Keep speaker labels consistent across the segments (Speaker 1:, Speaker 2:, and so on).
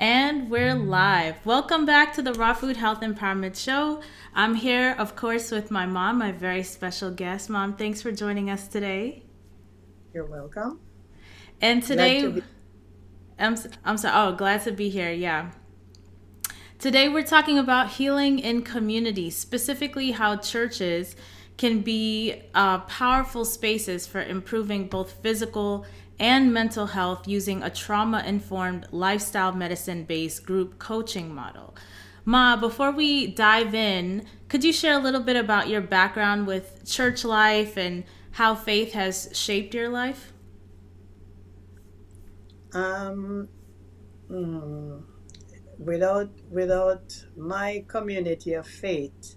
Speaker 1: And we're live. Welcome back to the Raw Food Health Empowerment Show. I'm here, of course, with my mom, my very special guest. Mom, thanks for joining us today.
Speaker 2: You're welcome.
Speaker 1: And
Speaker 2: Glad to
Speaker 1: today,
Speaker 2: be.
Speaker 1: I'm sorry. Oh, glad to be here. Yeah. Today, we're talking about healing in communities, specifically how churches can be powerful spaces for improving both physical and mental health using a trauma informed lifestyle medicine based group coaching model. Ma, before we dive in, could you share a little bit about your background with church life and how faith has shaped your life?
Speaker 2: Um, mm, without my community of faith,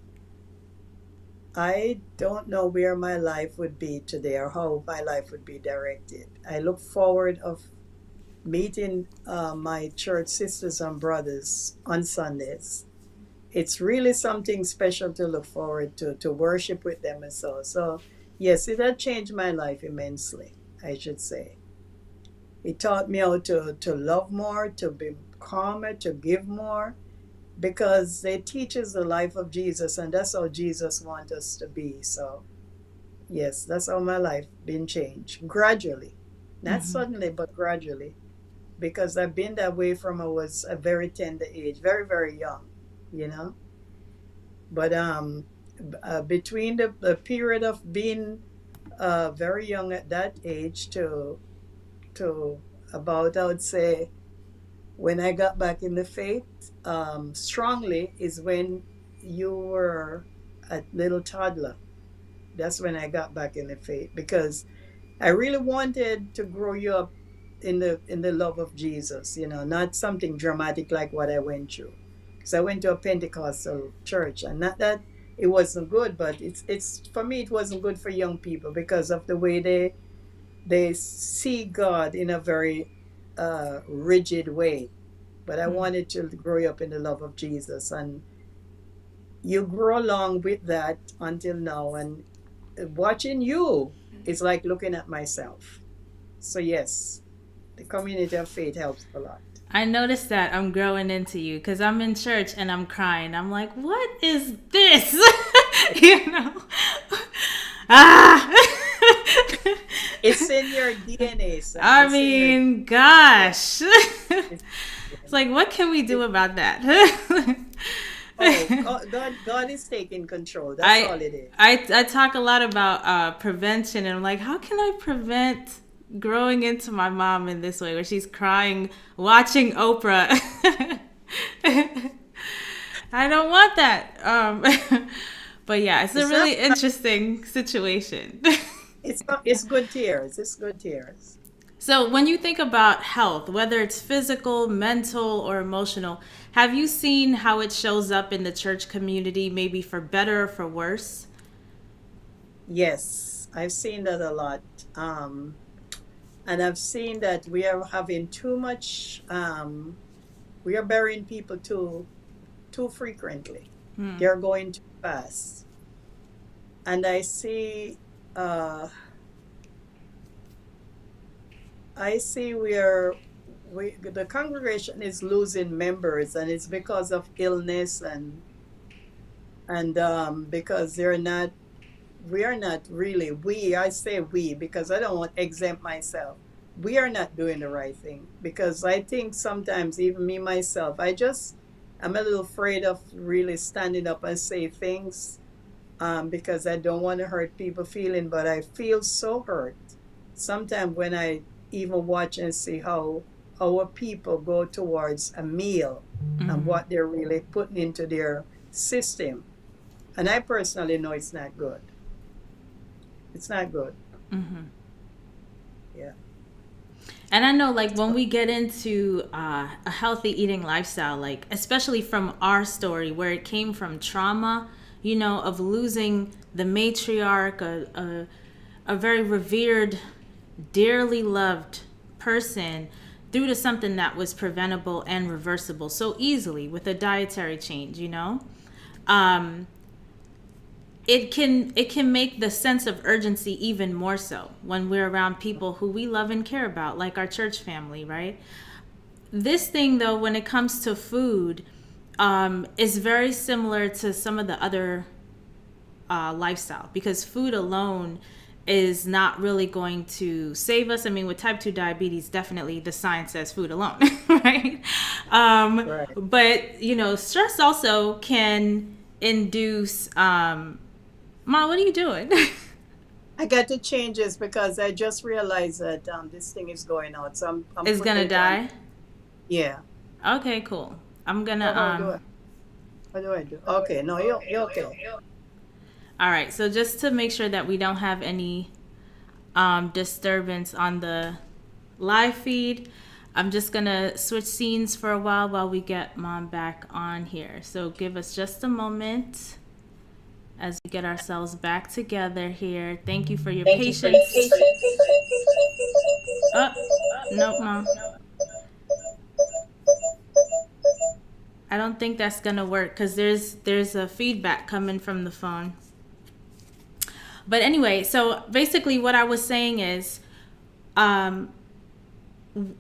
Speaker 2: I don't know where my life would be today or how my life would be directed. I look forward of meeting my church sisters and brothers on Sundays. It's really something special to look forward to worship with them and so. So yes, it had changed my life immensely, I should say. It taught me how to love more, to be calmer, to give more, because it teaches the life of Jesus, and that's how Jesus wants us to be. So, yes, that's how my life been changed gradually, not
Speaker 1: Mm-hmm.
Speaker 2: suddenly, but gradually, because I've been that way from I was a very tender age, very very young, you know. But between the period of being very young at that age to about I would say when I got back in the faith strongly is when you were a little toddler. That's when I got back in the faith because I really wanted to grow you up in the love of Jesus, you know, not something dramatic like what I went through. Because I went to a Pentecostal church, and not that it wasn't good, but it's for me it wasn't good for young people because of the way they see God in a very rigid way. But I wanted to grow up in the love of Jesus, and you grow along with that until now. And watching you is like looking at myself. So yes, the community of faith helps a lot.
Speaker 1: I noticed that I'm growing into you because I'm in church and I'm crying. I'm like, what is this? you know? ah!
Speaker 2: It's in your DNA, son.
Speaker 1: I
Speaker 2: It's in your
Speaker 1: mean,
Speaker 2: yeah.
Speaker 1: gosh.
Speaker 2: It's,
Speaker 1: it's like, what can we do
Speaker 2: it,
Speaker 1: about that?
Speaker 2: oh, God is taking control. That's
Speaker 1: I
Speaker 2: all it is.
Speaker 1: I talk a lot about prevention, and I'm like, how can I prevent growing into my mom in this way, where she's crying watching Oprah? I don't want that. But yeah, it's a
Speaker 2: It's not.
Speaker 1: really interesting situation.
Speaker 2: It's not. It's good tears. It's good tears.
Speaker 1: So, when you think about health, whether it's physical, mental, or emotional, have you seen how it shows up in the church community, maybe for better or for worse?
Speaker 2: Yes, I've seen that a lot. And I've seen that we are having too much, we are burying people too frequently.
Speaker 1: Hmm.
Speaker 2: They're going too fast. And I see the congregation is losing members, and it's because of illness and because we are not really, I say we because I don't want to exempt myself. We are not doing the right thing because I think sometimes even me myself, I'm a little afraid of really standing up and say things because I don't want to hurt people feeling, but I feel so hurt sometimes when I even watch and see how our people go towards a meal and
Speaker 1: Mm-hmm.
Speaker 2: what they're really putting into their system. And I personally know it's not good. It's not good.
Speaker 1: Mm-hmm.
Speaker 2: Yeah.
Speaker 1: And I know, like, when we get into a healthy eating lifestyle, like, especially from our story, where it came from trauma, of losing the matriarch, a very revered, dearly loved person, due to something that was preventable and reversible so easily with a dietary change. Um, it can make the sense of urgency even more so when we're around people who we love and care about, like our church family, right? this thing, though, when it comes to food, is very similar to some of the other lifestyle, because food alone is not really going to save us. I mean, with type 2 diabetes, definitely the science says food alone, right?
Speaker 2: Right.
Speaker 1: But, stress also can induce, Ma, what are you doing?
Speaker 2: I got to change this because I just realized that this thing is going out. So I'm
Speaker 1: Is
Speaker 2: putting
Speaker 1: gonna
Speaker 2: it on.
Speaker 1: die?
Speaker 2: Yeah.
Speaker 1: Okay, cool. I'm gonna,
Speaker 2: So what do I do? Okay, no, you're okay.
Speaker 1: all right, so just to make sure that we don't have any disturbance on the live feed, I'm just gonna switch scenes for a while we get Mom back on here. So give us just a moment as we get ourselves back together here. Thank you for your patience. Oh, nope, Mom. I don't think that's gonna work because there's a feedback coming from the phone. But anyway, so basically what I was saying is,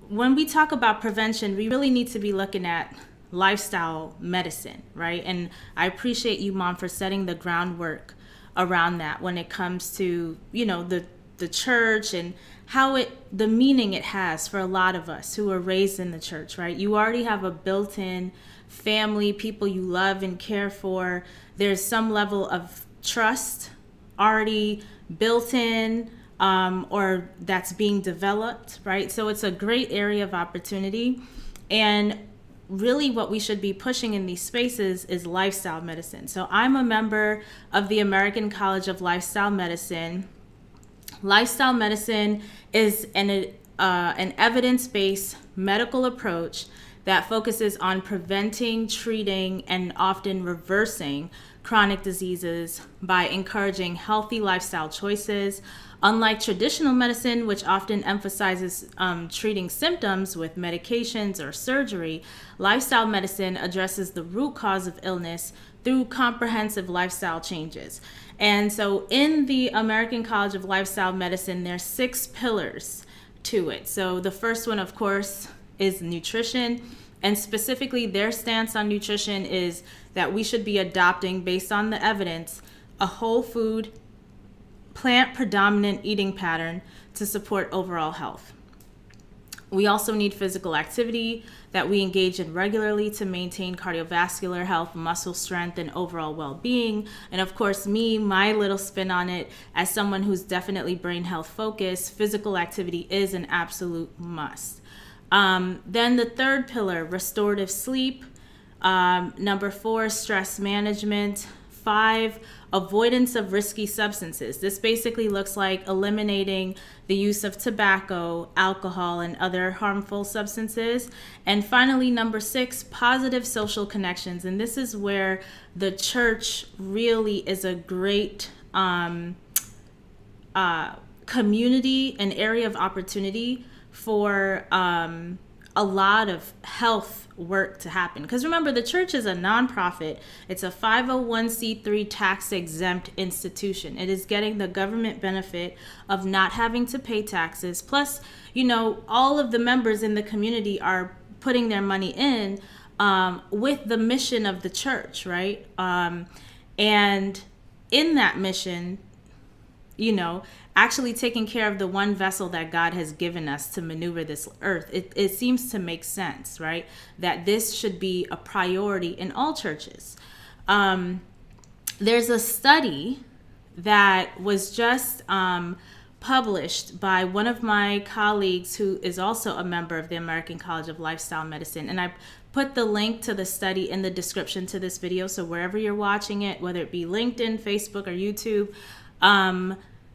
Speaker 1: when we talk about prevention, we really need to be looking at lifestyle medicine, right? And I appreciate you, Mom, for setting the groundwork around that when it comes to, the church and how the meaning it has for a lot of us who are raised in the church, right? You already have a built-in family, people you love and care for. There's some level of trust already built in, or that's being developed, right? So it's a great area of opportunity. And really what we should be pushing in these spaces is lifestyle medicine. So I'm a member of the American College of Lifestyle Medicine. Lifestyle medicine is an evidence-based medical approach that focuses on preventing, treating, and often reversing chronic diseases by encouraging healthy lifestyle choices. Unlike traditional medicine, which often emphasizes treating symptoms with medications or surgery, lifestyle medicine addresses the root cause of illness through comprehensive lifestyle changes. And so in the American College of Lifestyle Medicine, there's 6 pillars to it. So the first one, of course, is nutrition. And specifically, their stance on nutrition is that we should be adopting, based on the evidence, a whole food, plant predominant eating pattern to support overall health. We also need physical activity that we engage in regularly to maintain cardiovascular health, muscle strength, and overall well-being. And of course, my little spin on it, as someone who's definitely brain health focused, physical activity is an absolute must. Then the third pillar, restorative sleep. Number 4, stress management. 5, avoidance of risky substances. This basically looks like eliminating the use of tobacco, alcohol, and other harmful substances. And finally, number 6, positive social connections. And this is where the church really is a great community, an area of opportunity for a lot of health work to happen. Because remember, the church is a nonprofit. It's a 501c3 tax exempt institution. It is getting the government benefit of not having to pay taxes. Plus, all of the members in the community are putting their money in with the mission of the church, right? And in that mission, actually taking care of the one vessel that God has given us to maneuver this earth, it seems to make sense, right? That this should be a priority in all churches. There's a study that was just published by one of my colleagues who is also a member of the American College of Lifestyle Medicine. And I put the link to the study in the description to this video. So wherever you're watching it, whether it be LinkedIn, Facebook, or YouTube,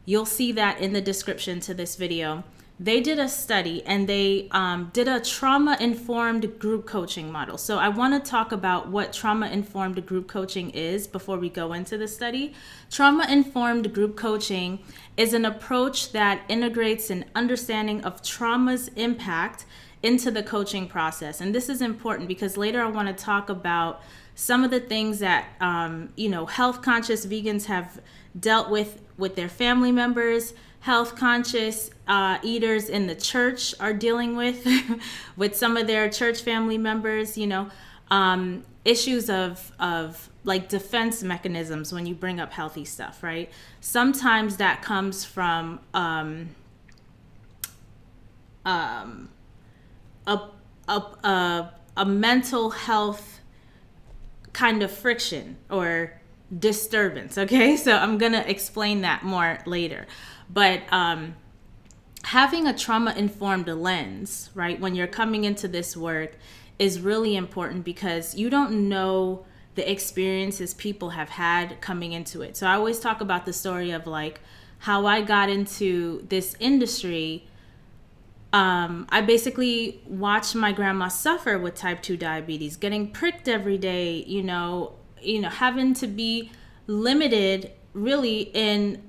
Speaker 1: you'll see that in the description to this video. They did a study and they did a trauma-informed group coaching model. So I want to talk about what trauma-informed group coaching is before we go into the study. Trauma-informed group coaching is an approach that integrates an understanding of trauma's impact into the coaching process. And this is important because later I want to talk about some of the things that health conscious vegans have dealt with their family members, health conscious eaters in the church are dealing with with some of their church family members, issues of like defense mechanisms when you bring up healthy stuff, right? Sometimes that comes from a, a mental health kind of friction or disturbance. Okay, so I'm gonna explain that more later, but having a trauma-informed lens, right, when you're coming into this work is really important because you don't know the experiences people have had coming into it. So I always talk about the story of like how I got into this industry. I basically watched my grandma suffer with type 2 diabetes, getting pricked every day, having to be limited really in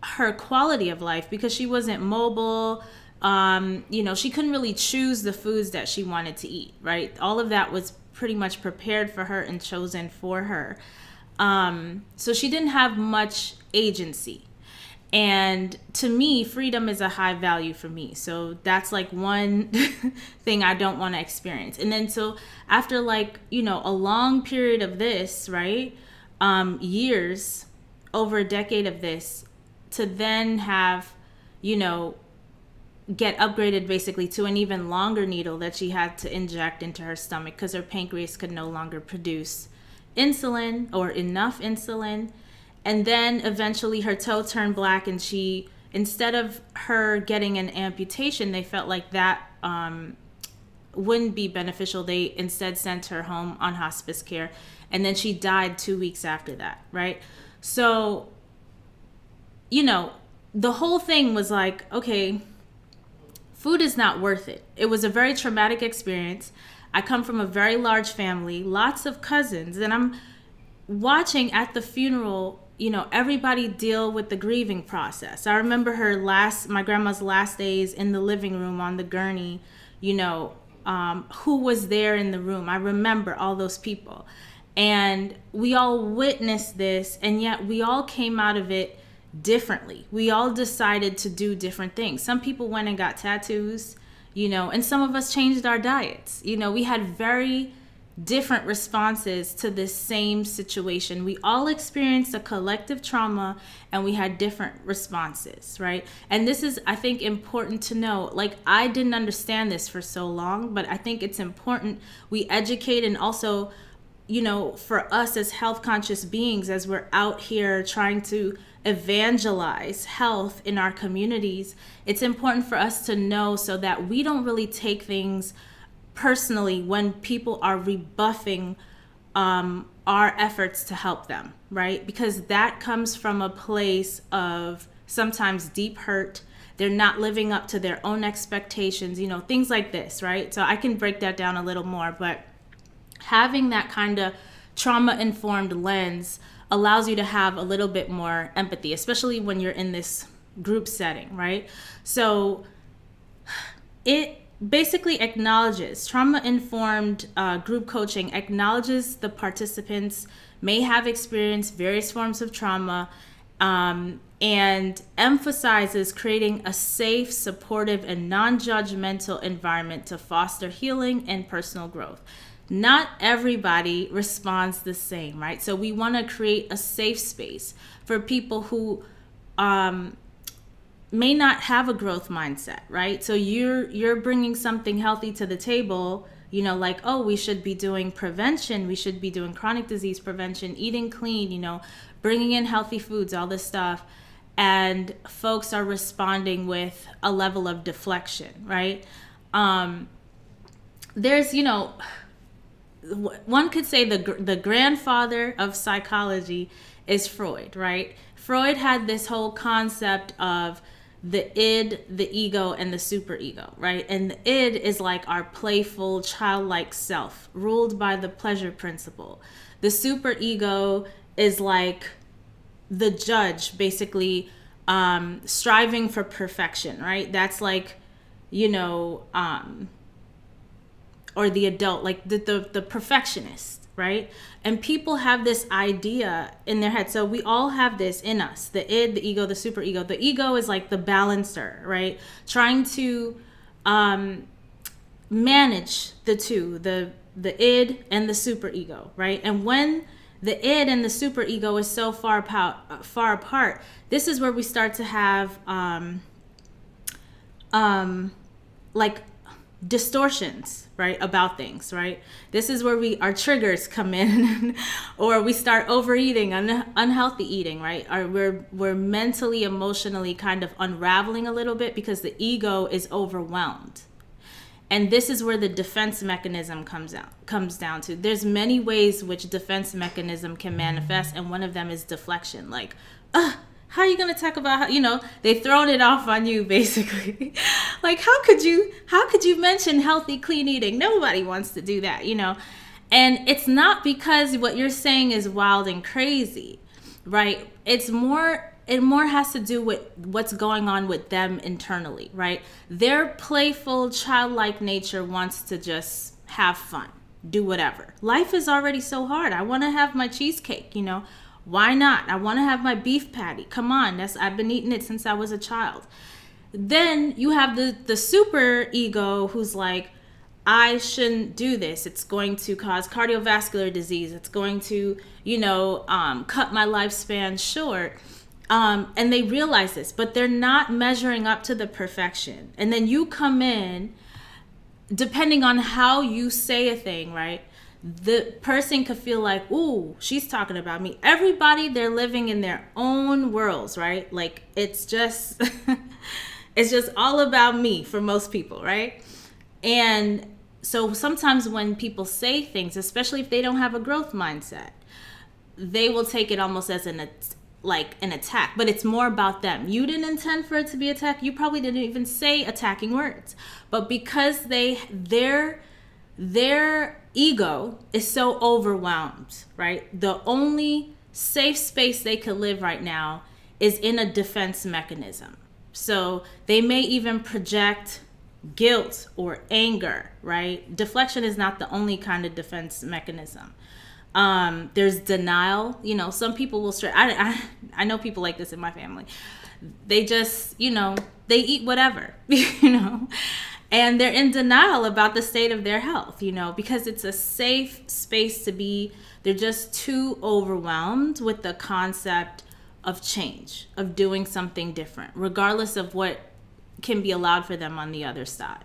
Speaker 1: her quality of life because she wasn't mobile. She couldn't really choose the foods that she wanted to eat, right? All of that was pretty much prepared for her and chosen for her. So she didn't have much agency. And to me, freedom is a high value for me. So that's like one thing I don't want to experience. And then so after like, a long period of this, right? Years, over a decade of this, to then have, get upgraded basically to an even longer needle that she had to inject into her stomach because her pancreas could no longer produce insulin or enough insulin. And then eventually her toe turned black and she, instead of her getting an amputation, they felt like that wouldn't be beneficial. They instead sent her home on hospice care. And then she died 2 weeks after that, right? So, the whole thing was like, okay, food is not worth it. It was a very traumatic experience. I come from a very large family, lots of cousins, and I'm watching at the funeral, everybody deal with the grieving process. I remember my grandma's last days in the living room on the gurney, who was there in the room. I remember all those people. And we all witnessed this, and yet we all came out of it differently. We all decided to do different things. Some people went and got tattoos, and some of us changed our diets. We had very different responses to this same situation. We all experienced a collective trauma and we had different responses, right? And this is, I think, important to know. Like, I didn't understand this for so long, but I think it's important we educate, and also, for us as health conscious beings, as we're out here trying to evangelize health in our communities, it's important for us to know so that we don't really take things personally when people are rebuffing our efforts to help them, right? Because that comes from a place of sometimes deep hurt. They're not living up to their own expectations, things like this, right? So I can break that down a little more, but having that kind of trauma-informed lens allows you to have a little bit more empathy, especially when you're in this group setting, right? So it basically acknowledges, trauma-informed group coaching acknowledges the participants may have experienced various forms of trauma, and emphasizes creating a safe, supportive, and non-judgmental environment to foster healing and personal growth. Not everybody responds the same, right? So we want to create a safe space for people who may not have a growth mindset, right? So you're bringing something healthy to the table, like, oh, we should be doing prevention, we should be doing chronic disease prevention, eating clean, bringing in healthy foods, all this stuff. And folks are responding with a level of deflection, right? There's, one could say the grandfather of psychology is Freud, right? Freud had this whole concept of the id, the ego, and the superego, right? And the id is like our playful, childlike self, ruled by the pleasure principle. The superego is like the judge, basically, striving for perfection, right? That's like, or the adult, like the perfectionist. right? And people have this idea in their head. So we all have this in us, the id, the ego, the superego. The ego is like the balancer, right? Trying to manage the two, the id and the superego, right? And when the id and the superego is so far apart, this is where we start to have like distortions, right, about things, right? This is where our triggers come in, or we start overeating, unhealthy eating, right? Or we're mentally, emotionally kind of unraveling a little bit because the ego is overwhelmed. And this is where the defense mechanism comes down to. There's many ways which defense mechanism can manifest, and one of them is deflection. Like, how are you going to talk about how, they've thrown it off on you, basically. Like, how could you mention healthy, clean eating? Nobody wants to do that, And it's not because what you're saying is wild and crazy, right? It more has to do with what's going on with them internally, right? Their playful, childlike nature wants to just have fun, do whatever. Life is already so hard. I want to have my cheesecake, Why not? I want to have my beef patty. Come on, I've been eating it since I was a child. Then you have the super ego who's like, I shouldn't do this. It's going to cause cardiovascular disease. It's going to, cut my lifespan short. And they realize this, but they're not measuring up to the perfection. And then you come in, depending on how you say a thing, right? The person could feel like, ooh, she's talking about me. Everybody, they're living in their own worlds, right? Like, it's just, it's just all about me for most people, right? And so sometimes when people say things, especially if they don't have a growth mindset, they will take it almost as an attack, but it's more about them. You didn't intend for it to be attack. You probably didn't even say attacking words, but because their ego is so overwhelmed, right? The only safe space they could live right now is in a defense mechanism. So they may even project guilt or anger, right? Deflection is not the only kind of defense mechanism. There's denial. Some people will I know people like this in my family. They just, they eat whatever, and they're in denial about the state of their health, because it's a safe space to be. They're just too overwhelmed with the concept of change, of doing something different, regardless of what can be allowed for them on the other side,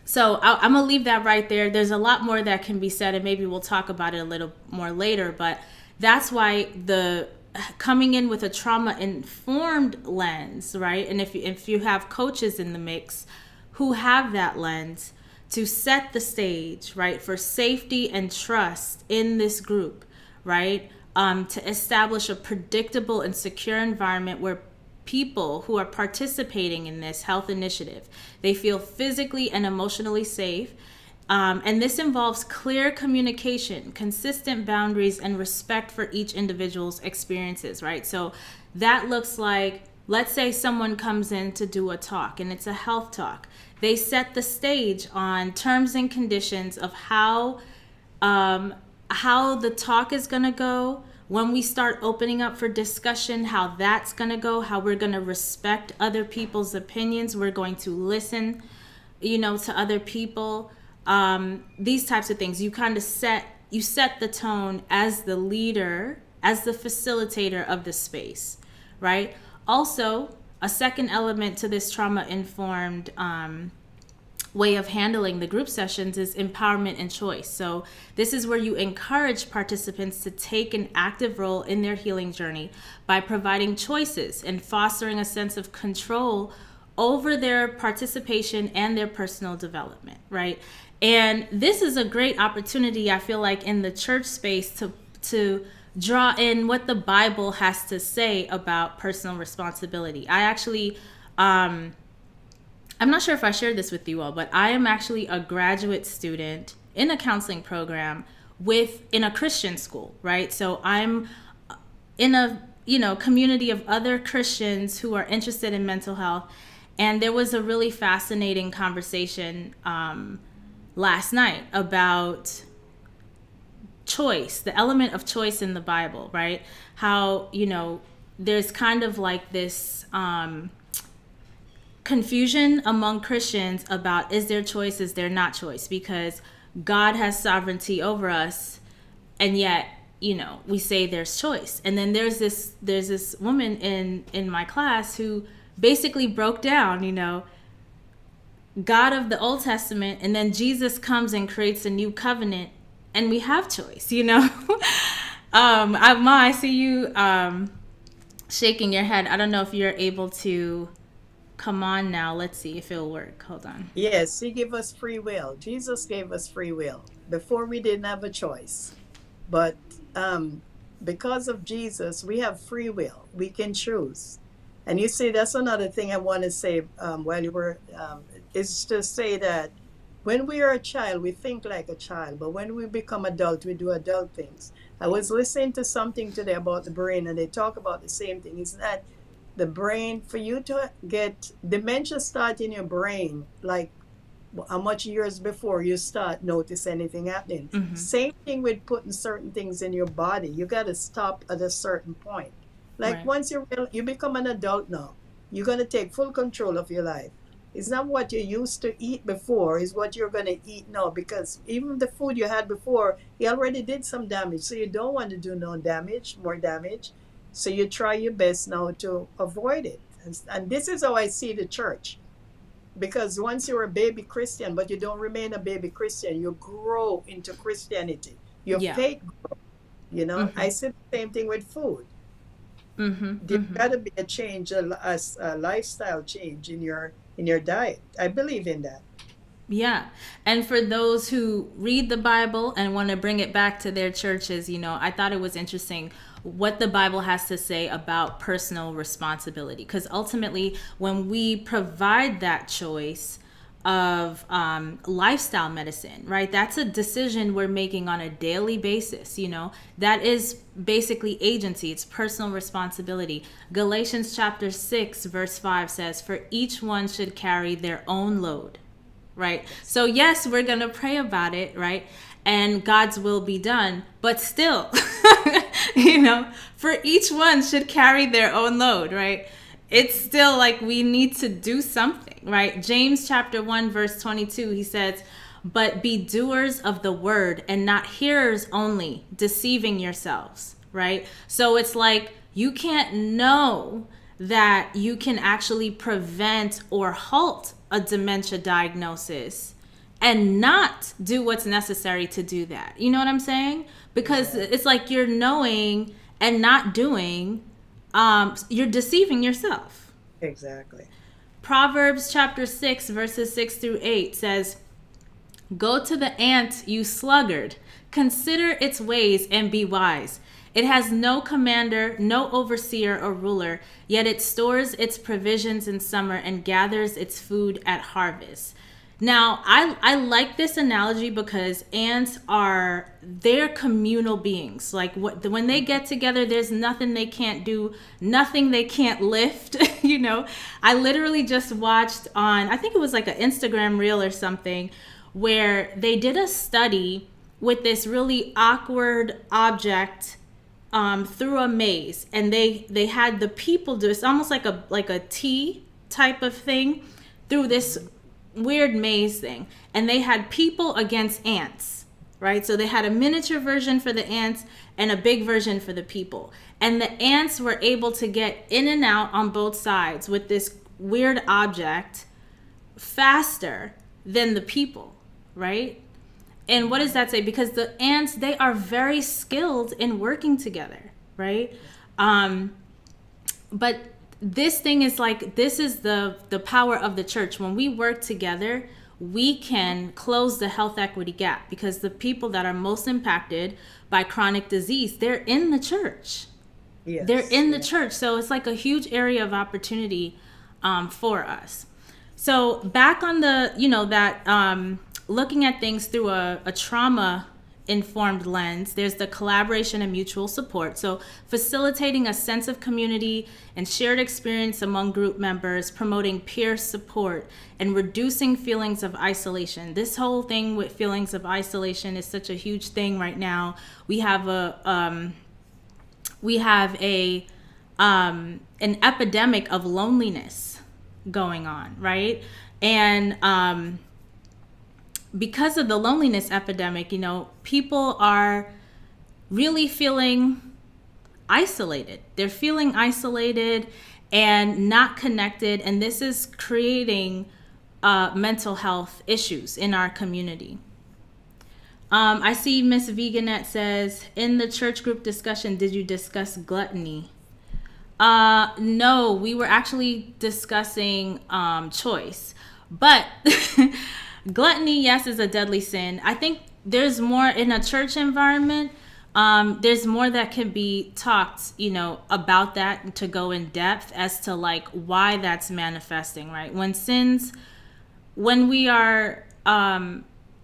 Speaker 1: So I'm going to leave that right there. There's a lot more that can be said, and maybe we'll talk about it a little more later, but that's why the coming in with a trauma-informed lens, right? And if you have coaches in the mix who have that lens to set the stage, right, for safety and trust in this group, right, to establish a predictable and secure environment where people who are participating in this health initiative, they feel physically and emotionally safe. And this involves clear communication, consistent boundaries, and respect for each individual's experiences, right? So that looks like, let's say someone comes in to do a talk and it's a health talk. They set the stage on terms and conditions of how the talk is going to go. When we start opening up for discussion, how that's going to go, how we're going to respect other people's opinions. We're going to listen, to other people. These types of things. You kind of set the tone as the leader, as the facilitator of the space, right? Also, a second element to this trauma-informed way of handling the group sessions is empowerment and choice. So this is where you encourage participants to take an active role in their healing journey by providing choices and fostering a sense of control over their participation and their personal development, right? And this is a great opportunity, I feel like, in the church space to draw in what the Bible has to say about personal responsibility. I actually, I'm not sure if I shared this with you all, but I am actually a graduate student in a counseling program in a Christian school, right? So I'm in a, community of other Christians who are interested in mental health. And there was a really fascinating conversation last night about choice, the element of choice in the Bible, right? How, there's kind of like this confusion among Christians about, is there choice, is there not choice? Because God has sovereignty over us, and yet, we say there's choice. And then there's this woman in my class who basically broke down, God of the Old Testament, and then Jesus comes and creates a new covenant, and we have choice. I see you shaking your head. I don't know if you're able to come on now. Let's see if it'll work. Hold on.
Speaker 2: Yes, he gave us free will. Jesus gave us free will. Before we didn't have a choice. But because of Jesus, we have free will. We can choose. And you see, that's another thing I want to say while you were, is to say that when we are a child, we think like a child. But when we become adult, we do adult things. I was listening to something today about the brain, and they talk about the same thing. It's that the brain, for you to get dementia start in your brain, like how much years before you start notice anything happening.
Speaker 1: Mm-hmm.
Speaker 2: Same thing with putting certain things in your body. You got to stop at a certain point. Like
Speaker 1: Right.
Speaker 2: once you become an adult now, you're going to take full control of your life. It's not what you used to eat before, is what you're going to eat now, because even the food you had before, you already did some damage. So you don't want to do more damage. So you try your best now to avoid it. And this is how I see the church. Because once you're a baby Christian, but you don't remain a baby Christian, you grow into Christianity. Your
Speaker 1: Yeah.
Speaker 2: faith grows.
Speaker 1: Mm-hmm.
Speaker 2: I see the same thing with food.
Speaker 1: Mm-hmm.
Speaker 2: There's
Speaker 1: Mm-hmm.
Speaker 2: got to be a change, a lifestyle change in your diet. I believe in that.
Speaker 1: Yeah. And for those who read the Bible and want to bring it back to their churches, I thought it was interesting what the Bible has to say about personal responsibility. Because ultimately, when we provide that choice of lifestyle medicine, right, that's a decision we're making on a daily basis. That is basically agency. It's personal responsibility. Galatians chapter 6, verse 5 says, "For each one should carry their own load." Right. So yes, we're going to pray about it, right? And God's will be done. But still, for each one should carry their own load, right? It's still like we need to do something, right? James chapter 1, verse 22, he says, "But be doers of the word and not hearers only, deceiving yourselves," right? So it's like you can't know that you can actually prevent or halt a dementia diagnosis and not do what's necessary to do that. You know what I'm saying? Because it's like you're knowing and not doing, you're deceiving yourself.
Speaker 2: Exactly.
Speaker 1: Proverbs chapter 6, verses 6 through 8 says, "Go to the ant, you sluggard. Consider its ways and be wise. It has no commander, no overseer or ruler, yet it stores its provisions in summer and gathers its food at harvest." Now, I like this analogy because ants they're communal beings. Like when they get together, there's nothing they can't do, nothing they can't lift. I literally just watched on, I think it was like an Instagram reel or something, where they did a study with this really awkward object through a maze, and they had the people do, it's almost like a T type of thing through this weird maze thing, and they had people against ants, right? So they had a miniature version for the ants and a big version for the people, and the ants were able to get in and out on both sides with this weird object faster than the people, right? And what does that say? Because the ants, they are very skilled in working together, right? But this thing is like, this is the power of the church. When we work together, we can close the health equity gap, because the people that are most impacted by chronic disease, they're in the church.
Speaker 2: Yes.
Speaker 1: They're in the church. So it's like a huge area of opportunity for us. So back on the, that looking at things through a trauma informed lens. There's the collaboration and mutual support. So facilitating a sense of community and shared experience among group members, promoting peer support, and reducing feelings of isolation. This whole thing with feelings of isolation is such a huge thing right now. We have an epidemic of loneliness going on, right? And because of the loneliness epidemic, people are really feeling isolated. They're feeling isolated and not connected, and this is creating mental health issues in our community. I see Miss Veganette says, in the church group discussion, did you discuss gluttony? No, we were actually discussing choice. But gluttony, yes, is a deadly sin. I think there's more in a church environment. There's more that can be talked, about that, to go in depth as to like why that's manifesting, right? When we are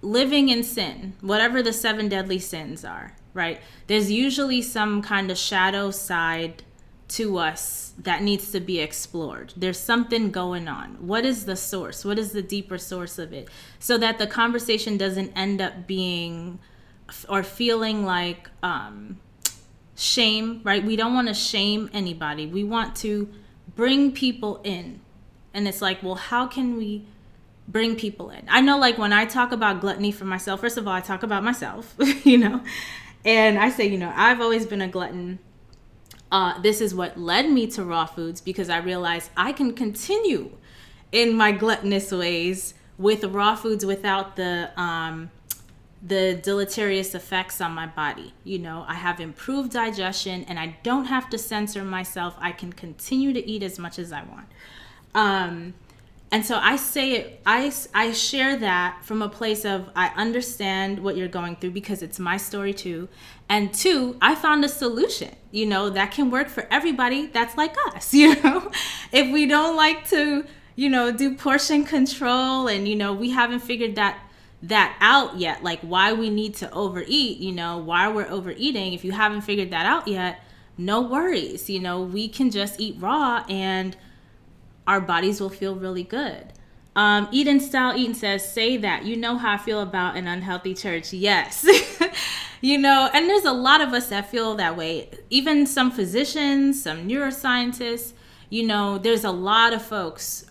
Speaker 1: living in sin, whatever the 7 deadly sins are, right? There's usually some kind of shadow side to us that needs to be explored. There's something going on. What is the source? What is the deeper source of it? So that the conversation doesn't end up being or feeling like shame, right? We don't want to shame anybody. We want to bring people in. And it's like, well, how can we bring people in? I know, like, when I talk about gluttony for myself, first of all, I talk about myself, and I say, I've always been a glutton. This is what led me to raw foods, because I realized I can continue in my gluttonous ways with raw foods without the deleterious effects on my body. I have improved digestion and I don't have to censor myself. I can continue to eat as much as I want. And so I say it, I share that from a place of, I understand what you're going through because it's my story too. And 2, I found a solution, that can work for everybody that's like us, if we don't like to, do portion control and, we haven't figured that out yet, like why we need to overeat, why we're overeating. If you haven't figured that out yet, no worries. We can just eat raw and our bodies will feel really good. Eden Style Eaton says, say that. You know how I feel about an unhealthy church. Yes. And there's a lot of us that feel that way. Even some physicians, some neuroscientists, there's a lot of folks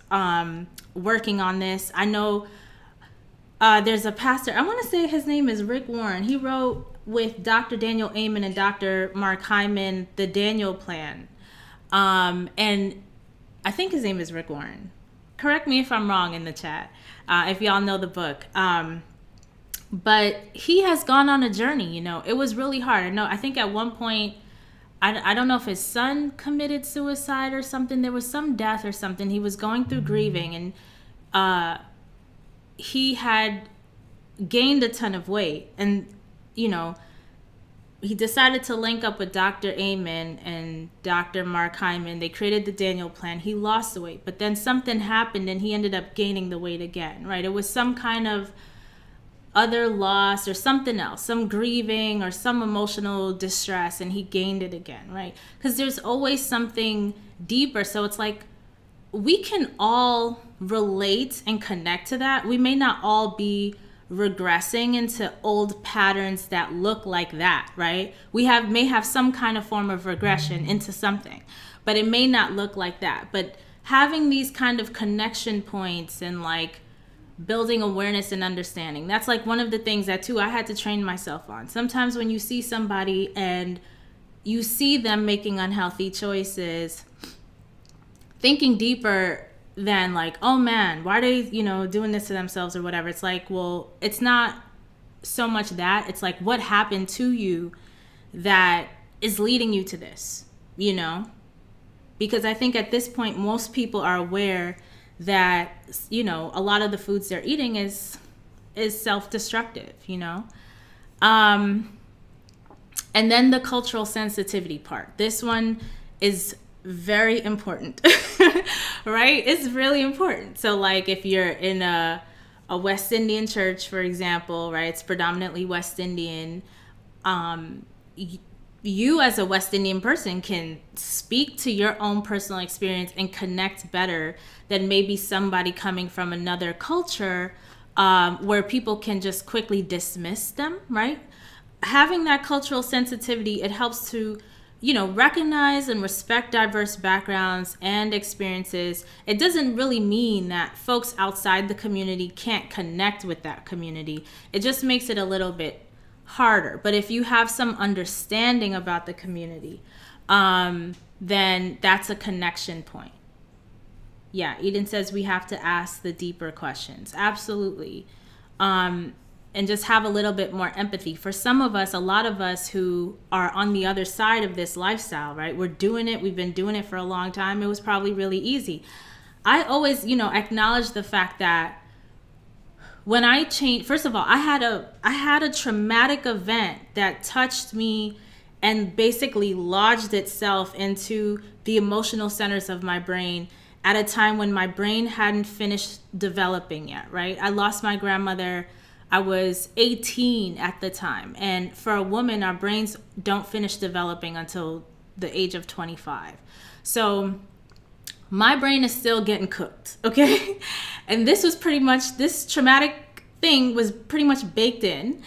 Speaker 1: working on this. I know there's a pastor, I want to say his name is Rick Warren. He wrote with Dr. Daniel Amen and Dr. Mark Hyman, the Daniel Plan. And I think his name is Rick Warren. Correct me if I'm wrong in the chat, if y'all know the book. But he has gone on a journey, It was really hard. I think at one point, I don't know if his son committed suicide or something. There was some death or something. He was going through grieving, and he had gained a ton of weight. And, he decided to link up with Dr. Amen and Dr. Mark Hyman. They created the Daniel Plan. He lost the weight, but then something happened and he ended up gaining the weight again, right? It was some kind of other loss or something else, some grieving or some emotional distress, and he gained it again, right? Because there's always something deeper. So it's like we can all relate and connect to that. We may not all be regressing into old patterns that look like that, right? We may have some kind of form of regression into something, but it may not look like that. But having these kind of connection points and like building awareness and understanding, that's like one of the things that too I had to train myself on. Sometimes when you see somebody and you see them making unhealthy choices, thinking deeper than like, oh man, why are they, doing this to themselves or whatever. It's like, well, it's not so much that. It's like, what happened to you that is leading you to this, Because I think at this point, most people are aware that, a lot of the foods they're eating is self-destructive, And then the cultural sensitivity part. This one is very important, right? It's really important. So like if you're in a a West Indian church, for example, right? It's predominantly West Indian. You as a West Indian person can speak to your own personal experience and connect better than maybe somebody coming from another culture, where people can just quickly dismiss them, right? Having that cultural sensitivity, it helps to, recognize and respect diverse backgrounds and experiences. It doesn't really mean that folks outside the community can't connect with that community. It just makes it a little bit harder. But if you have some understanding about the community, then that's a connection point. Yeah, Eden says we have to ask the deeper questions. Absolutely. And just have a little bit more empathy. For some of us, a lot of us who are on the other side of this lifestyle, right? We're doing it. We've been doing it for a long time. It was probably really easy. I always, acknowledge the fact that when I changed, first of all, I had a traumatic event that touched me and basically lodged itself into the emotional centers of my brain at a time when my brain hadn't finished developing yet, right? I lost my grandmother. I was 18 at the time. And for a woman, our brains don't finish developing until the age of 25. So my brain is still getting cooked, okay? And this traumatic thing was pretty much baked in.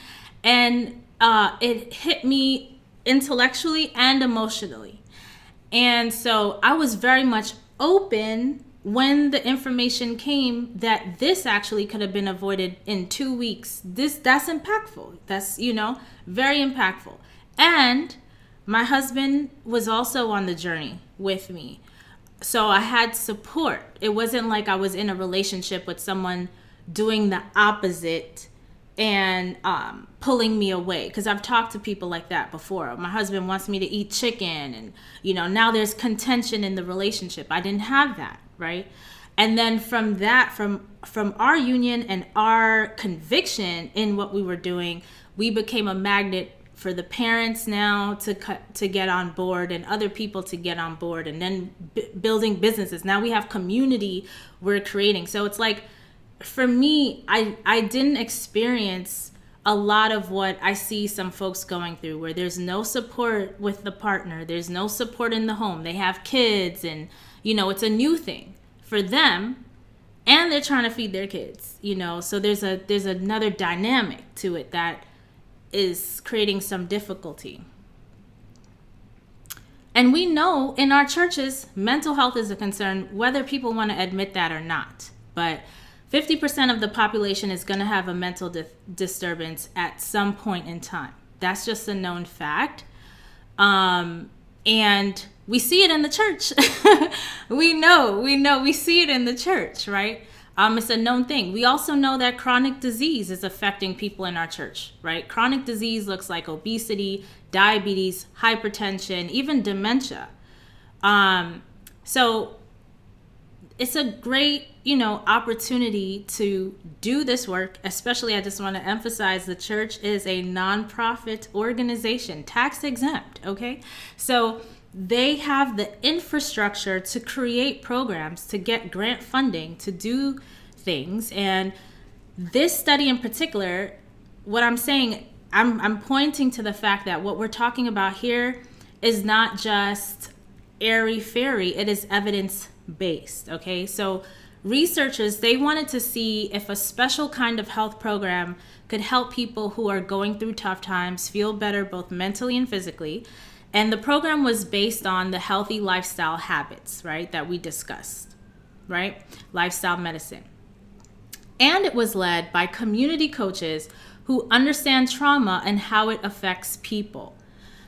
Speaker 1: And it hit me intellectually and emotionally. And so I was very much open when the information came that this actually could have been avoided in 2 weeks. That's impactful. That's, very impactful. And my husband was also on the journey with me. So I had support. It wasn't like I was in a relationship with someone doing the opposite and pulling me away. Because I've talked to people like that before. My husband wants me to eat chicken and, now there's contention in the relationship. I didn't have that. Right. And then from that, from our union and our conviction in what we were doing, we became a magnet for the parents now to get on board and other people to get on board, and then building businesses. Now we have community we're creating. So it's like, for me, I didn't experience a lot of what I see some folks going through, where there's no support with the partner. There's no support in the home. They have kids and, it's a new thing for them, and they're trying to feed their kids, so there's another dynamic to it that is creating some difficulty. And we know in our churches, mental health is a concern, whether people want to admit that or not. But 50% of the population is going to have a mental disturbance at some point in time. That's just a known fact. And we see it in the church. we see it in the church, right? It's a known thing. We also know that chronic disease is affecting people in our church, right? Chronic disease looks like obesity, diabetes, hypertension, even dementia. So it's a great, opportunity to do this work. Especially, I just want to emphasize, the church is a nonprofit organization, tax exempt, okay? So they have the infrastructure to create programs, to get grant funding, to do things. And this study in particular, what I'm saying, I'm pointing to the fact that what we're talking about here is not just airy-fairy, it is evidence-based, okay? So researchers, they wanted to see if a special kind of health program could help people who are going through tough times feel better both mentally and physically. And the program was based on the healthy lifestyle habits, right, that we discussed, right? Lifestyle medicine. And it was led by community coaches who understand trauma and how it affects people.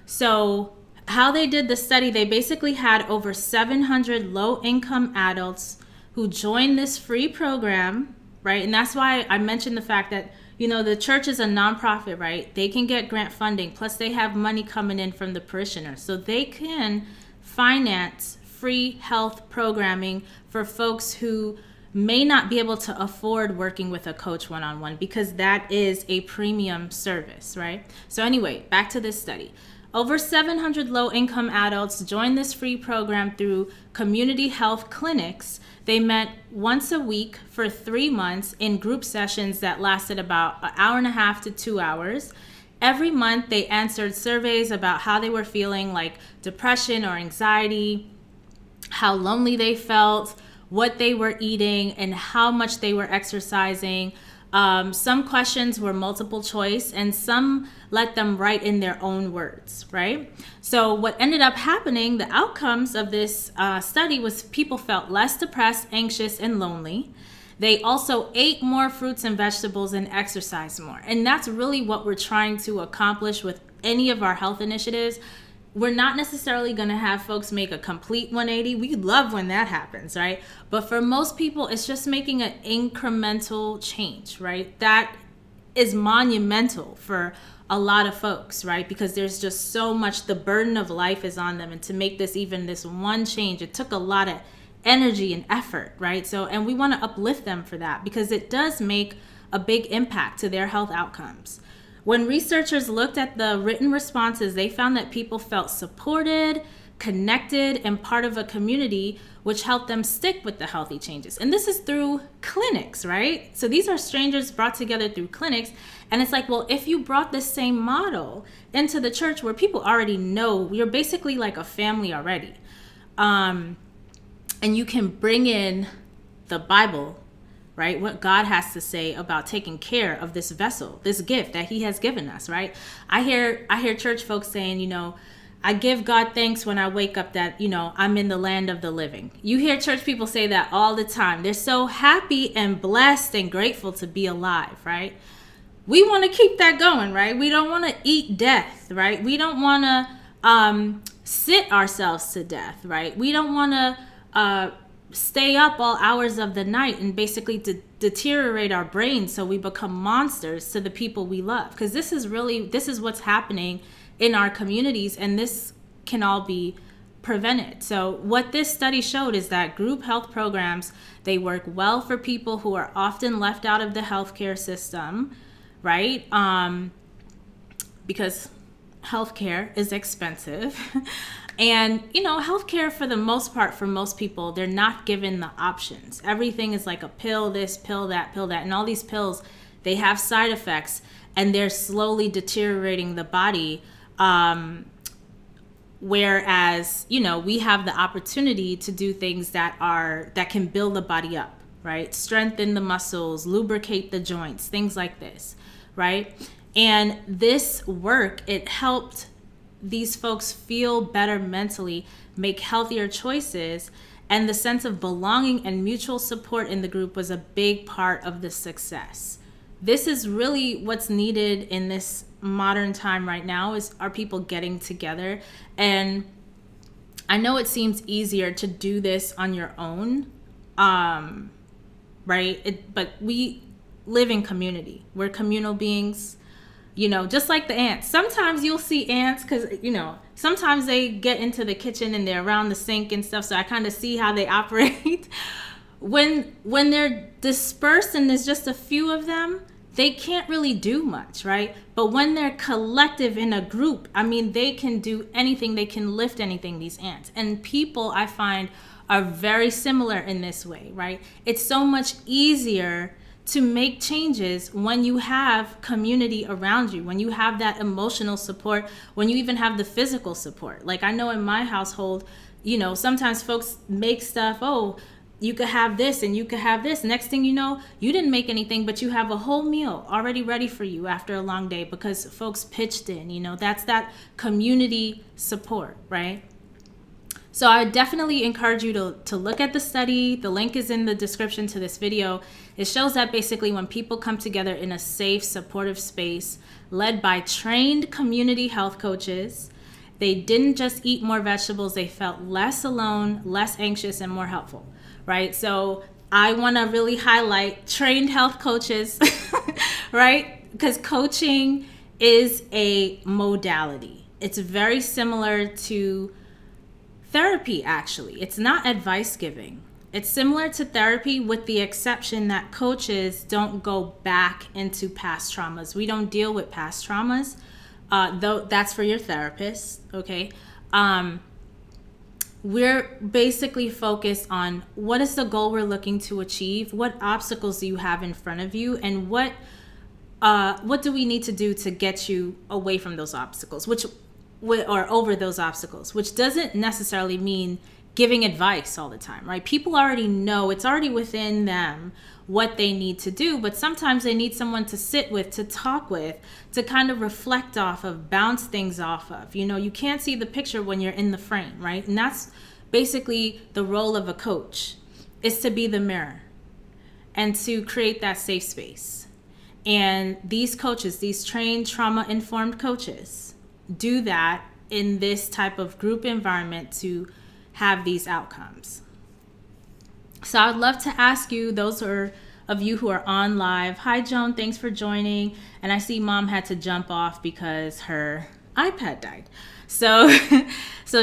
Speaker 1: So how they did the study, they basically had over 700 low-income adults who joined this free program, right? And that's why I mentioned the fact that, the church is a nonprofit, right? They can get grant funding, plus they have money coming in from the parishioners. So they can finance free health programming for folks who may not be able to afford working with a coach one-on-one, because that is a premium service, right? So anyway, back to this study. Over 700 low-income adults joined this free program through community health clinics They met once a week for 3 months in group sessions that lasted about an hour and a half to 2 hours. Every month, they answered surveys about how they were feeling, like depression or anxiety, how lonely they felt, what they were eating, and how much they were exercising. Some questions were multiple choice, and some let them write in their own words, right? So what ended up happening, the outcomes of this study was people felt less depressed, anxious, and lonely. They also ate more fruits and vegetables and exercised more. And that's really what we're trying to accomplish with any of our health initiatives. We're not necessarily going to have folks make a complete 180. We love when that happens, right? But for most people, it's just making an incremental change, right? That is monumental for a lot of folks, right? Because there's just so much, the burden of life is on them. And to make this one change, it took a lot of energy and effort, right? So, and we want to uplift them for that because it does make a big impact to their health outcomes. When researchers looked at the written responses, they found that people felt supported, connected, and part of a community, which helped them stick with the healthy changes. And this is through clinics, right? So these are strangers brought together through clinics. And it's like, well, if you brought this same model into the church where people already know, you're basically like a family already. And you can bring in the Bible, right? What God has to say about taking care of this vessel, this gift that he has given us, right? I hear church folks saying, I give God thanks when I wake up that, I'm in the land of the living. You hear church people say that all the time. They're so happy and blessed and grateful to be alive, right? We want to keep that going, right? We don't want to eat death, right? We don't want to sit ourselves to death, right? We don't want to stay up all hours of the night and basically deteriorate our brains so we become monsters to the people we love. Because this is what's happening in our communities, and this can all be prevented. So what this study showed is that group health programs, they work well for people who are often left out of the healthcare system, right? Because healthcare is expensive. And, healthcare for the most part, for most people, they're not given the options. Everything is like a pill, this, pill, that, pill, that. And all these pills, they have side effects, and they're slowly deteriorating the body. Whereas, we have the opportunity to do things that can build the body up, right? Strengthen the muscles, lubricate the joints, things like this, right? And this work, it helped these folks feel better mentally, make healthier choices, and the sense of belonging and mutual support in the group was a big part of the success. This is really what's needed in this modern time right now, are people getting together. And I know it seems easier to do this on your own, right? But we live in community. We're communal beings. Just like the ants. Sometimes you'll see ants because, sometimes they get into the kitchen and they're around the sink and stuff. So I kind of see how they operate. When they're dispersed and there's just a few of them, they can't really do much, right? But when they're collective in a group, they can do anything. They can lift anything, these ants. And people, I find, are very similar in this way, right? It's so much easier to make changes when you have community around you, when you have that emotional support, when you even have the physical support. Like I know in my household, sometimes folks make stuff, oh, you could have this and you could have this. Next thing you know, you didn't make anything, but you have a whole meal already ready for you after a long day because folks pitched in, that's that community support, right? So I definitely encourage you to look at the study. The link is in the description to this video. It shows that basically when people come together in a safe, supportive space led by trained community health coaches, they didn't just eat more vegetables, they felt less alone, less anxious, and more helpful, right? So I want to really highlight trained health coaches, right? Because coaching is a modality. It's very similar to therapy, actually. It's not advice giving. It's similar to therapy with the exception that coaches don't go back into past traumas. We don't deal with past traumas, though that's for your therapist, okay? we're basically focused on what is the goal we're looking to achieve, what obstacles do you have in front of you, and what do we need to do to get you away from those obstacles, or over those obstacles, which doesn't necessarily mean giving advice all the time, right? People already know, it's already within them what they need to do, but sometimes they need someone to sit with, to talk with, to kind of reflect off of, bounce things off of. You can't see the picture when you're in the frame, right? And that's basically the role of a coach, is to be the mirror and to create that safe space. And these coaches, these trained trauma-informed coaches, do that in this type of group environment to have these outcomes. So I'd love to ask you, those of you who are on live. Hi, Joan. Thanks for joining. And I see Mom had to jump off because her iPad died. So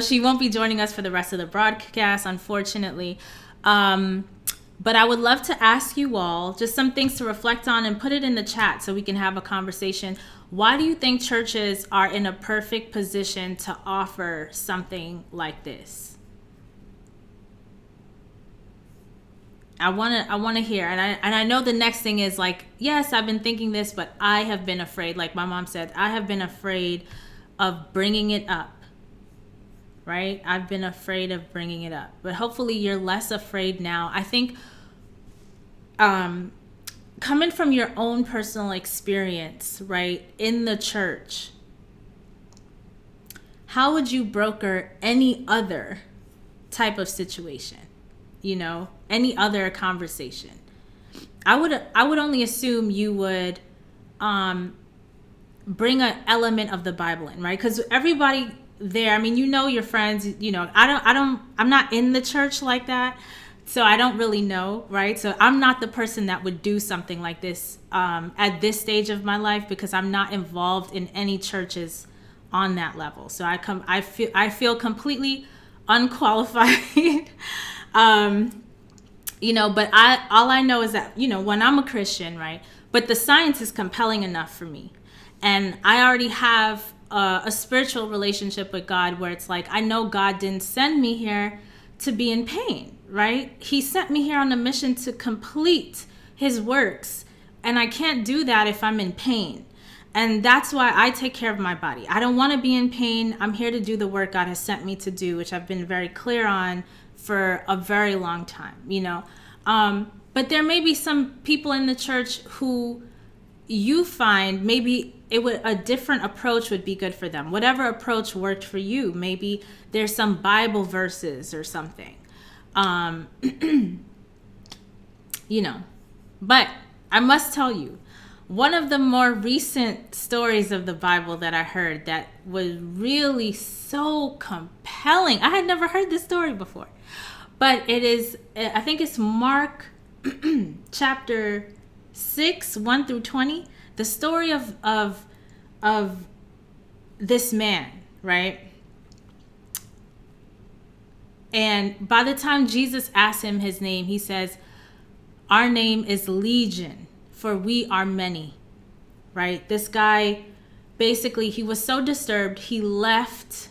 Speaker 1: she won't be joining us for the rest of the broadcast, unfortunately. But I would love to ask you all just some things to reflect on and put it in the chat so we can have a conversation. Why do you think churches are in a perfect position to offer something like this? I want to hear, and I know the next thing is like, yes, I've been thinking this, but I have been afraid. Like my mom said, I have been afraid of bringing it up, right? I've been afraid of bringing it up, but hopefully you're less afraid now. I think coming from your own personal experience, right, in the church, how would you broker any other type of situation? Any other conversation? I would only assume you would bring an element of the Bible in, right? Because everybody there, I mean, your friends, I'm not in the church like that, so I don't really know, right? So I'm not the person that would do something like this at this stage of my life, because I'm not involved in any churches on that level. So I feel completely unqualified. But all I know is that, when I'm a Christian, right, but the science is compelling enough for me. And I already have a spiritual relationship with God where it's like, I know God didn't send me here to be in pain, right? He sent me here on a mission to complete his works. And I can't do that if I'm in pain. And that's why I take care of my body. I don't want to be in pain. I'm here to do the work God has sent me to do, which I've been very clear on for a very long time, but there may be some people in the church who you find maybe a different approach would be good for them. Whatever approach worked for you, maybe there's some Bible verses or something, but I must tell you, one of the more recent stories of the Bible that I heard that was really so compelling. I had never heard this story before. But it is, I think it's Mark chapter 6, 1 through 20. The story of this man, right? And by the time Jesus asks him his name, he says, "Our name is Legion, for we are many," right? This guy, basically, he was so disturbed, he left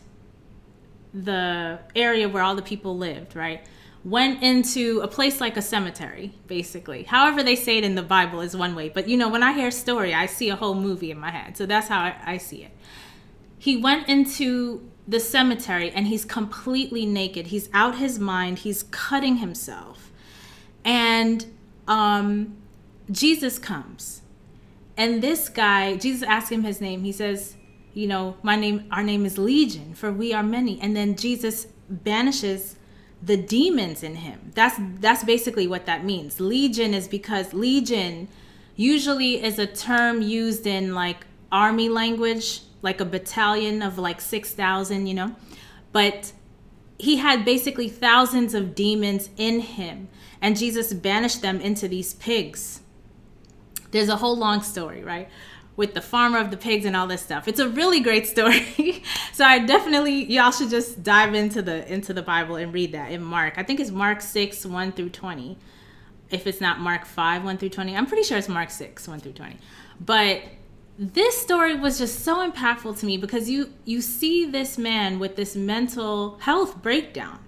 Speaker 1: the area where all the people lived, right? Went into a place like a cemetery, basically. However they say it in the Bible is one way. But, when I hear a story, I see a whole movie in my head. So that's how I see it. He went into the cemetery and he's completely naked. He's out his mind. He's cutting himself. And Jesus comes. And this guy, Jesus asks him his name. He says, our name is Legion, for we are many. And then Jesus banishes the demons in him. That's basically what that means. Legion is because legion usually is a term used in like army language, like a battalion of like 6,000, but he had basically thousands of demons in him, and Jesus banished them into these pigs. There's a whole long story, right? With the farmer of the pigs and all this stuff. It's a really great story. So y'all should just dive into the Bible and read that in Mark. I think it's Mark 6, 1 through 20. If it's not Mark 5, 1 through 20. I'm pretty sure it's Mark 6, 1 through 20. But this story was just so impactful to me because you see this man with this mental health breakdown.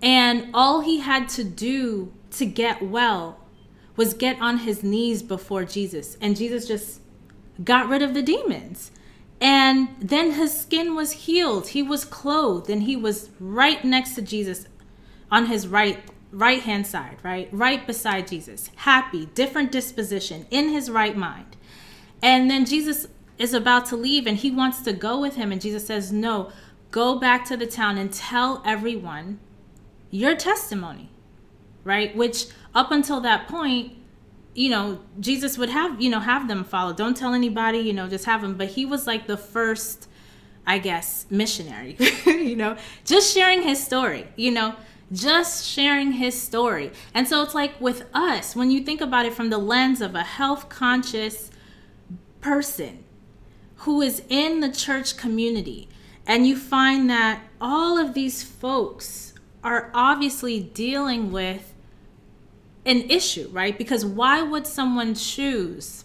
Speaker 1: And all he had to do to get well was get on his knees before Jesus. And Jesus just got rid of the demons. And then his skin was healed. He was clothed and he was right next to Jesus on his right hand side, right beside Jesus, happy, different disposition, in his right mind. And then Jesus is about to leave and he wants to go with him. And Jesus says, no, go back to the town and tell everyone your testimony, right? Which up until that point, Jesus would have them follow. Don't tell anybody, just have them. But he was like the first, I guess, missionary, just sharing his story, just sharing his story. And so it's like with us, when you think about it from the lens of a health conscious person who is in the church community, and you find that all of these folks are obviously dealing with an issue, right? Because why would someone choose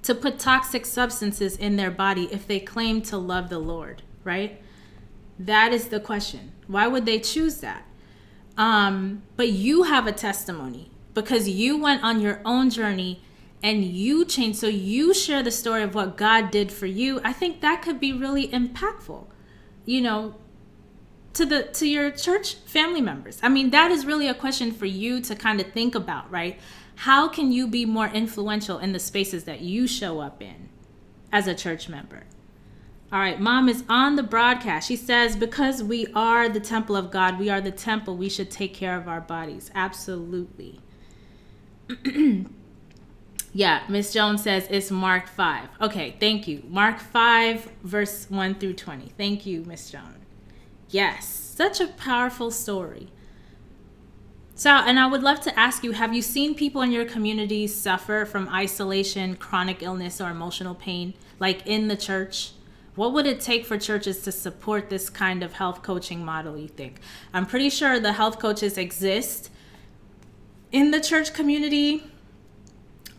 Speaker 1: to put toxic substances in their body if they claim to love the Lord, right? That is the question. Why would they choose that? But you have a testimony because you went on your own journey and you changed. So you share the story of what God did for you. I think that could be really impactful, to your church family members. I mean, that is really a question for you to kind of think about, right? How can you be more influential in the spaces that you show up in as a church member? All right, Mom is on the broadcast. She says, because we are the temple of God, we are the temple, we should take care of our bodies. Absolutely. Yeah, Miss Jones says it's Mark 5. Okay, thank you. Mark 5, verse 1 through 20. Thank you, Miss Jones. Yes, such a powerful story. So, and I would love to ask you, have you seen people in your community suffer from isolation, chronic illness, or emotional pain, like in the church? What would it take for churches to support this kind of health coaching model, you think? I'm pretty sure the health coaches exist in the church community.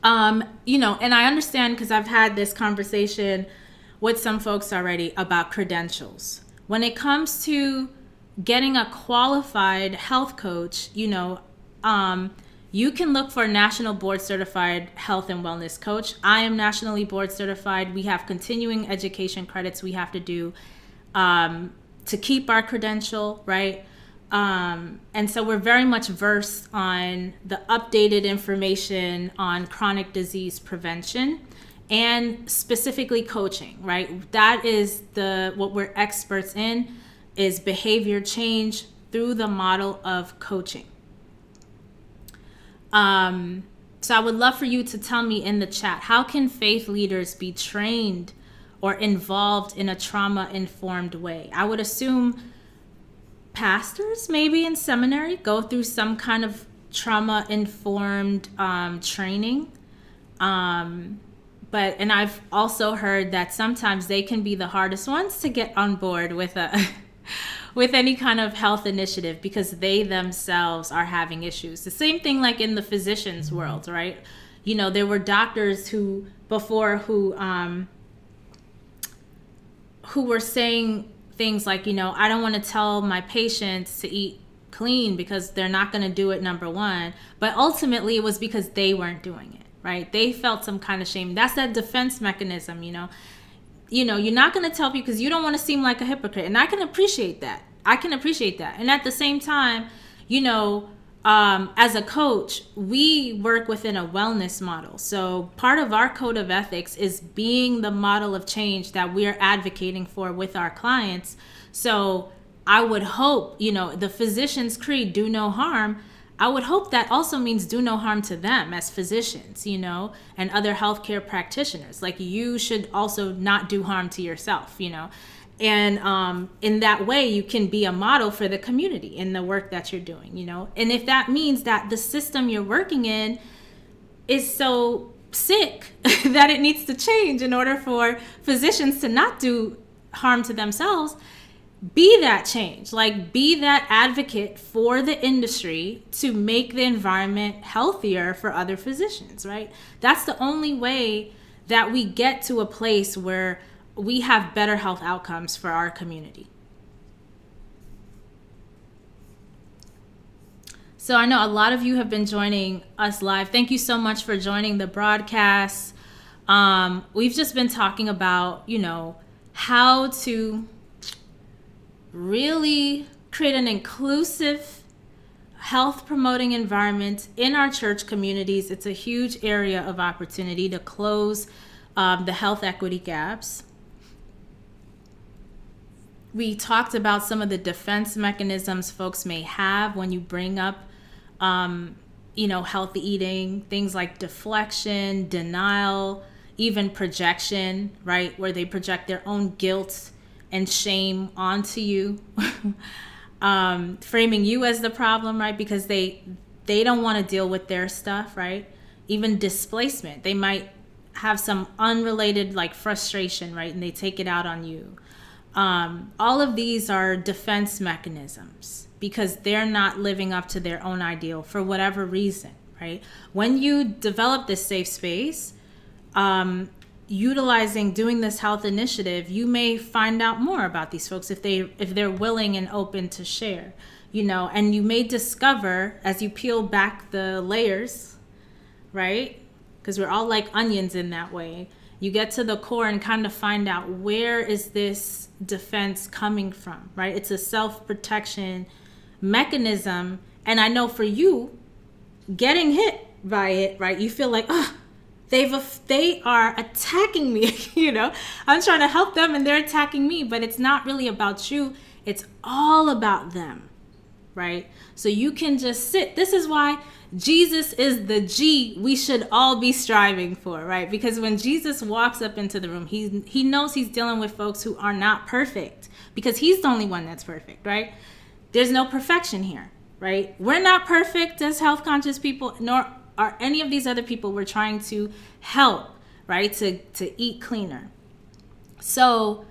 Speaker 1: And I understand because I've had this conversation with some folks already about credentials. When it comes to getting a qualified health coach, you can look for a national board certified health and wellness coach. I am nationally board certified. We have continuing education credits we have to do to keep our credential, right? And so we're very much versed on the updated information on chronic disease prevention and specifically coaching, right? That is what we're experts in, is behavior change through the model of coaching. So I would love for you to tell me in the chat, how can faith leaders be trained or involved in a trauma-informed way? I would assume pastors maybe in seminary go through some kind of trauma-informed training. And I've also heard that sometimes they can be the hardest ones to get on board with with any kind of health initiative because they themselves are having issues. The same thing like in the physicians world, right? There were doctors who were saying things like, I don't want to tell my patients to eat clean because they're not going to do it, number one. But ultimately it was because they weren't doing it, right? They felt some kind of shame. That's that defense mechanism, you're not going to tell people because you don't want to seem like a hypocrite. And I can appreciate that. And at the same time, as a coach, we work within a wellness model. So part of our code of ethics is being the model of change that we're advocating for with our clients. So I would hope, the physician's creed, do no harm. I would hope that also means do no harm to them as physicians, and other healthcare practitioners. Like you should also not do harm to yourself, And in that way, you can be a model for the community in the work that you're doing, And if that means that the system you're working in is so sick that it needs to change in order for physicians to not do harm to themselves, be that change, be that advocate for the industry to make the environment healthier for other physicians, right? That's the only way that we get to a place where we have better health outcomes for our community. So I know a lot of you have been joining us live. Thank you so much for joining the broadcast. We've just been talking about, how to really create an inclusive, health promoting environment in our church communities. It's a huge area of opportunity to close the health equity gaps. We talked about some of the defense mechanisms folks may have when you bring up, healthy eating, things like deflection, denial, even projection, right? Where they project their own guilt and shame onto you, framing you as the problem, right? Because they don't want to deal with their stuff, right? Even displacement. They might have some unrelated frustration, right? And they take it out on you. All of these are defense mechanisms because they're not living up to their own ideal for whatever reason, right? When you develop this safe space, doing this health initiative, you may find out more about these folks if they're willing and open to share, and you may discover as you peel back the layers, right? Because we're all like onions in that way. You get to the core and kind of find out, where is this defense coming from, right? It's a self-protection mechanism. And I know for you, getting hit by it, right? You feel like, oh, they are attacking me, I'm trying to help them and they're attacking me, but it's not really about you. It's all about them, right? So you can just sit. This is why Jesus is the G we should all be striving for, right? Because when Jesus walks up into the room, he knows he's dealing with folks who are not perfect, because he's the only one that's perfect, right? There's no perfection here, right? We're not perfect as health conscious people, nor are any of these other people we're trying to help, right? To eat cleaner. So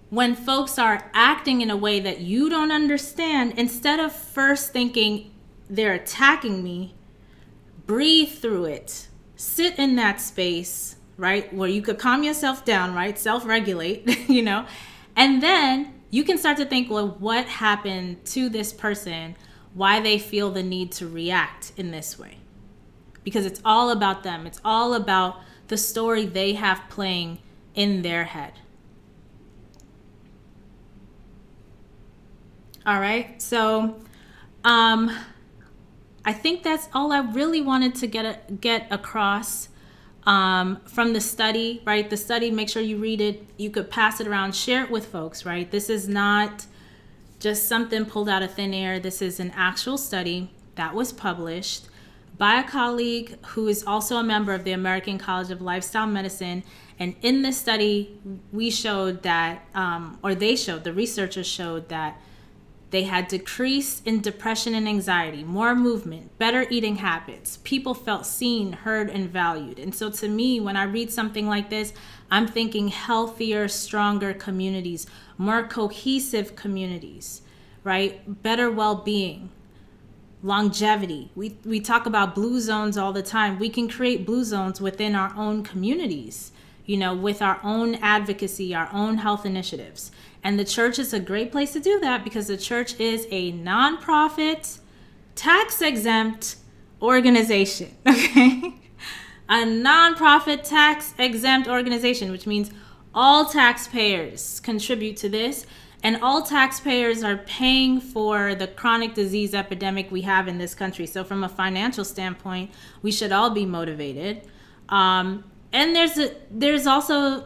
Speaker 1: when folks are acting in a way that you don't understand, instead of first thinking they're attacking me, breathe through it. Sit in that space, right? Where you could calm yourself down, right? Self-regulate, and then you can start to think, well, what happened to this person? Why they feel the need to react in this way? Because it's all about them. It's all about the story they have playing in their head. All right. So, I think that's all I really wanted to get across from the study, right? The study, make sure you read it. You could pass it around, share it with folks, right? This is not just something pulled out of thin air. This is an actual study that was published by a colleague who is also a member of the American College of Lifestyle Medicine. And in this study, we showed that, the researchers showed that they had decrease in depression and anxiety, more movement, better eating habits. People felt seen, heard, and valued. And so to me, when I read something like this, I'm thinking healthier, stronger communities, more cohesive communities, right? Better well-being, longevity. We talk about blue zones all the time. We can create blue zones within our own communities, with our own advocacy, our own health initiatives. And the church is a great place to do that because the church is a nonprofit, tax-exempt organization, okay? A nonprofit, tax-exempt organization, which means all taxpayers contribute to this, and all taxpayers are paying for the chronic disease epidemic we have in this country. So from a financial standpoint, we should all be motivated. And there's also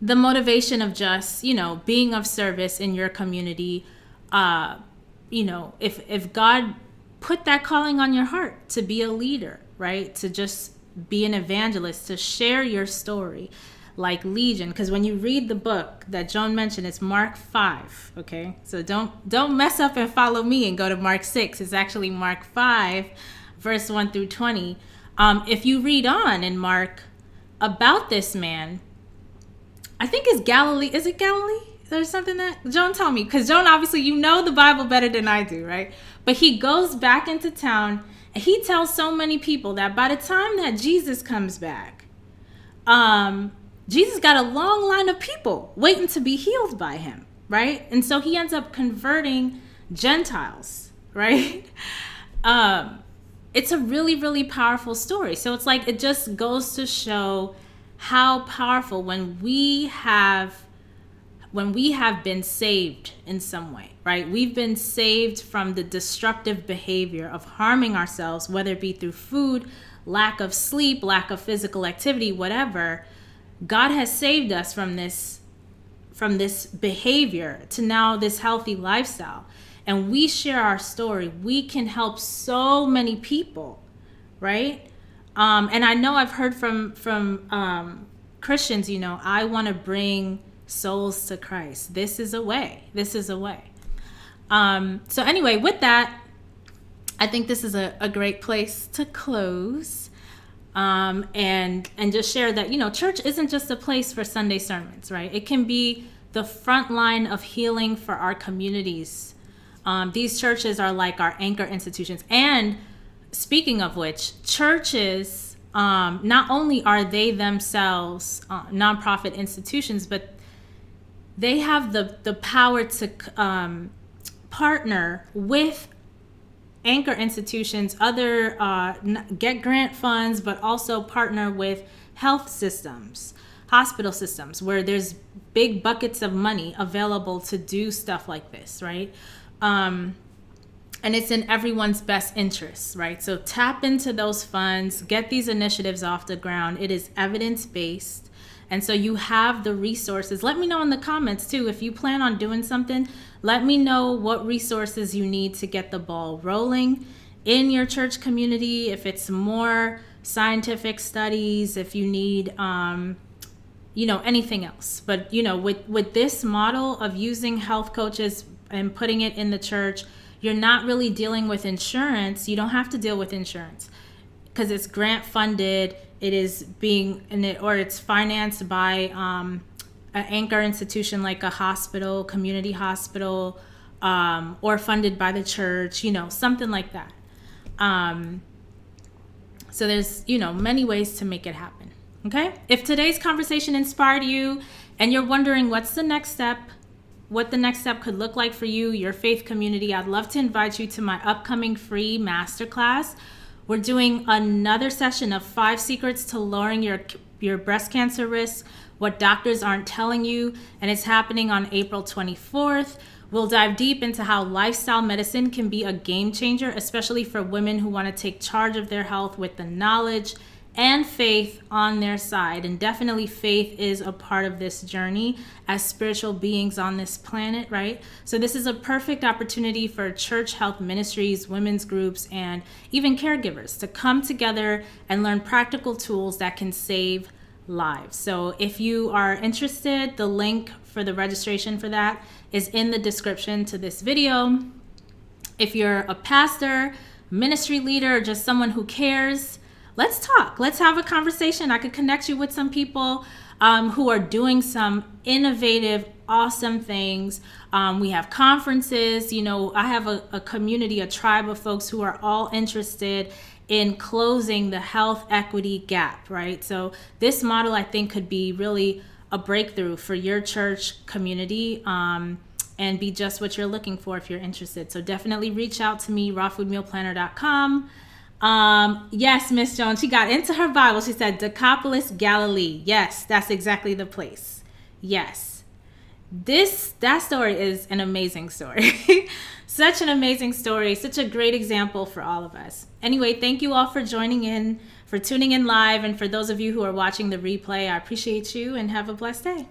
Speaker 1: the motivation of just, being of service in your community. If God put that calling on your heart to be a leader, right? To just be an evangelist, to share your story like Legion. Because when you read the book that Joan mentioned, it's Mark 5, okay? So don't mess up and follow me and go to Mark 6. It's actually Mark 5, verse 1 through 20. If you read on in Mark about this man, I think it's Galilee. Is it Galilee? There's something that Joan told me, because Joan, obviously, the Bible better than I do, right? But he goes back into town and he tells so many people that by the time that Jesus comes back, Jesus got a long line of people waiting to be healed by him, right? And so he ends up converting Gentiles, right? It's a really, really powerful story. So it's like, it just goes to show how powerful when we have been saved in some way, right? We've been saved from the destructive behavior of harming ourselves, whether it be through food, lack of sleep, lack of physical activity, whatever. God has saved us from this behavior to now this healthy lifestyle. And we share our story. We can help so many people, right? And I know I've heard from Christians, I want to bring souls to Christ. This is a way. So anyway, with that, I think this is a great place to close. And just share that, church isn't just a place for Sunday sermons, right? It can be the front line of healing for our communities. These churches are like our anchor institutions. And speaking of which, churches, not only are they themselves nonprofit institutions, but they have the power to partner with anchor institutions, other get grant funds, but also partner with health systems, hospital systems, where there's big buckets of money available to do stuff like this, right? And it's in everyone's best interests, right? So tap into those funds, get these initiatives off the ground. It is evidence-based. And so you have the resources. Let me know in the comments too, if you plan on doing something, let me know what resources you need to get the ball rolling in your church community. If it's more scientific studies, if you need, anything else. But, with this model of using health coaches and putting it in the church, you're not really dealing with insurance. You don't have to deal with insurance because it's grant funded. It is it's financed by an anchor institution like a hospital, community hospital, or funded by the church, something like that. So there's, many ways to make it happen. Okay. If today's conversation inspired you and you're wondering what the next step could look like for you, your faith community, I'd love to invite you to my upcoming free masterclass. We're doing another session of 5 secrets to lowering your breast cancer risk, what doctors aren't telling you, and it's happening on April 24th. We'll dive deep into how lifestyle medicine can be a game changer, especially for women who want to take charge of their health with the knowledge and faith on their side. And definitely faith is a part of this journey as spiritual beings on this planet, right? So this is a perfect opportunity for church health ministries, women's groups, and even caregivers to come together and learn practical tools that can save lives. So if you are interested, the link for the registration for that is in the description to this video. If you're a pastor, ministry leader, or just someone who cares, let's talk. Let's have a conversation. I could connect you with some people who are doing some innovative, awesome things. We have conferences. I have a community, a tribe of folks who are all interested in closing the health equity gap, right? So this model, I think, could be really a breakthrough for your church community and be just what you're looking for if you're interested. So definitely reach out to me, rawfoodmealplanner.com. Yes, Miss Jones, she got into her Bible. She said Decapolis, Galilee. Yes, that's exactly the place. Yes. That story is an amazing story. Such an amazing story. Such a great example for all of us. Anyway, thank you all for joining in, for tuning in live. And for those of you who are watching the replay, I appreciate you and have a blessed day.